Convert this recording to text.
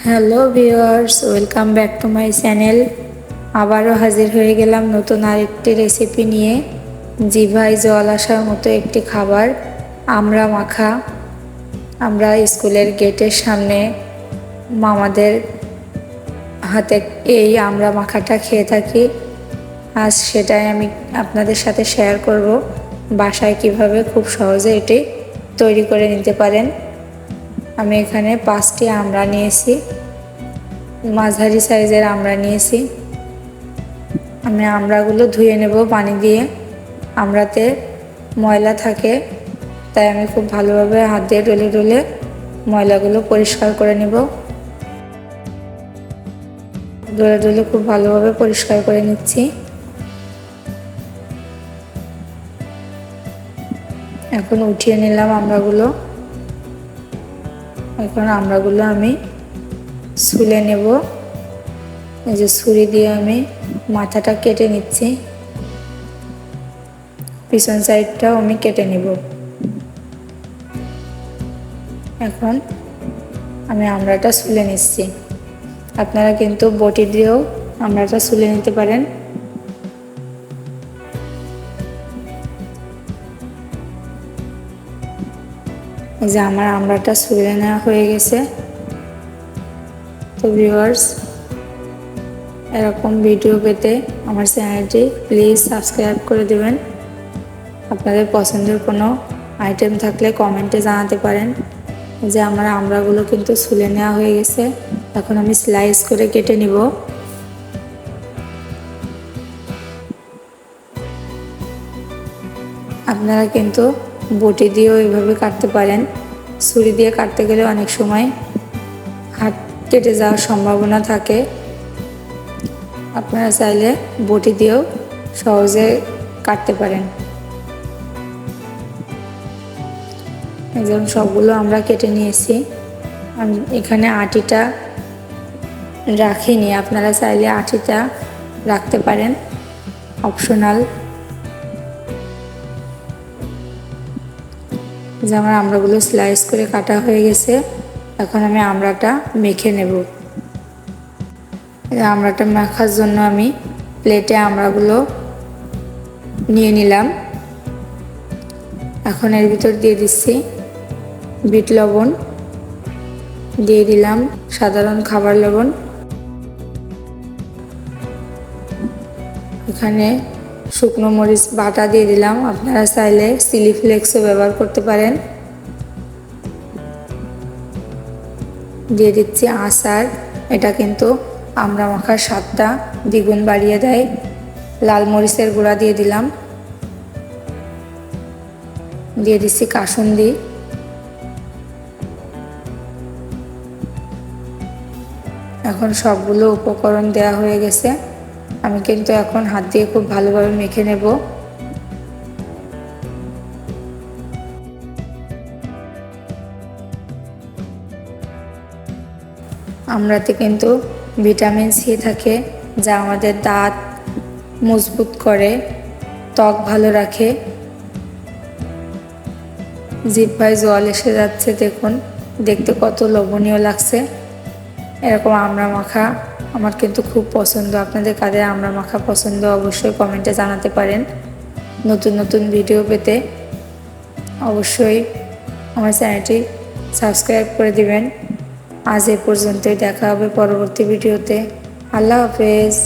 Hello viewers, welcome back to my channel. আবারও হাজির হয়ে গেলাম নতুন আরেকটি রেসিপি নিয়ে। জিভায় জল আসার মতো একটি খাবার, আমড়া মাখা। আমরা স্কুলের গেটের সামনে মামাদের হাতে এই আমড়া মাখাটা খেয়ে থাকি। আজ সেটাই আমি আপনাদের সাথে শেয়ার করব, বাসায় কিভাবে খুব সহজে এটি তৈরি করে নিতে পারেন। আমি এখানে 5টি আমড়া নিয়েছি, মাঝারি সাইজের আমড়া নিয়েছি। আমি আমড়াগুলো ধুয়ে নেব পানি দিয়ে। আমড়াতে ময়লা থাকে, তাই আমি খুব ভালোভাবে হাত দিয়ে ডলে ডলে ময়লাগুলো পরিষ্কার করে নেব। ডলে ডলে খুব ভালোভাবে পরিষ্কার করে নিচ্ছি। এখন উঠিয়ে নিলাম আমড়াগুলো। এখন আমড়াগুলো আমি ছুলে নেব। এই যে ছুরি দিয়ে আমি মাথাটা কেটে নিচ্ছি, পিছন সাইডটাও আমি কেটে নেব। এখন আমি আমড়াটা ছুলে নিচ্ছি। আপনারা কিন্তু বটি দিয়েও আমড়াটা ছুলে নিতে পারেন। এই যে আমার আমড়াটা ছুলে নেওয়া হয়ে গেছে। তো ভিউয়ার্স, এরকম ভিডিও পেতে আমার চ্যানেলটি প্লিজ সাবস্ক্রাইব করে দেবেন। আপনাদের পছন্দের কোনো আইটেম থাকলে কমেন্টে জানাতে পারেন। যে আমার আমড়াগুলো কিন্তু ছুলে নেওয়া হয়ে গেছে। এখন আমি স্লাইস করে কেটে নিব। আপনারা কিন্তু বটি দিয়েও এইভাবে কাটতে পারেন। ছুরি দিয়ে কাটতে গেলে অনেক সময় হাত কেটে যাওয়ার সম্ভাবনা থাকে। আপনারা চাইলে বটি দিয়েও সহজে কাটতে পারেন। যেমন সবগুলো আমরা কেটে নিয়েছি। আমি এখানে আটিটা রাখিনি, আপনারা চাইলে আটিটা রাখতে পারেন, অপশনাল। যেমন আমড়াগুলো স্লাইস করে কাটা হয়ে গেছে। এখন আমি আমড়াটা মেখে নেব। আমড়াটা মাখার জন্য আমি প্লেটে আমড়াগুলো নিয়ে নিলাম। এখন এর ভিতর দিয়ে দিচ্ছি বিট লবণ, দিয়ে দিলাম সাধারণ খাবার লবণ। এখানে শুকনো মরিচ বাটা দিয়ে দিলাম, আপনারা চাইলে চিলি ফ্লেক্সও ব্যবহার করতে পারেন। দিয়ে দিচ্ছি আচার, এটা কিন্তু আমড়া মাখার স্বাদটা দ্বিগুণ বাড়িয়ে দেয়। লাল মরিচের গুঁড়া দিয়ে দিলাম, দিয়ে দিচ্ছি কাসুন্দি। এখন সবগুলো উপকরণ দেওয়া হয়ে গেছে। আমি কিন্তু এখন হাত দিয়ে খুব ভালোভাবে মেখে নেব। আমড়াতে কিন্তু ভিটামিন সি থাকে, যা আমাদের দাঁত মজবুত করে, ত্বক ভালো রাখে। জিহ্বায় জল এসে যাচ্ছে, দেখুন দেখতে কত লোভনীয় লাগছে। এরকম আমড়া মাখা আমার কিন্তু খুব পছন্দ। আপনাদের কাদের আমড়া মাখা পছন্দ অবশ্যই কমেন্টে জানাতে পারেন। নতুন নতুন ভিডিও পেতে অবশ্যই আমার চ্যানেলটি সাবস্ক্রাইব করে দিবেন। আজ এ পর্যন্তই, দেখা হবে পরবর্তী ভিডিওতে। আল্লাহ হাফেজ।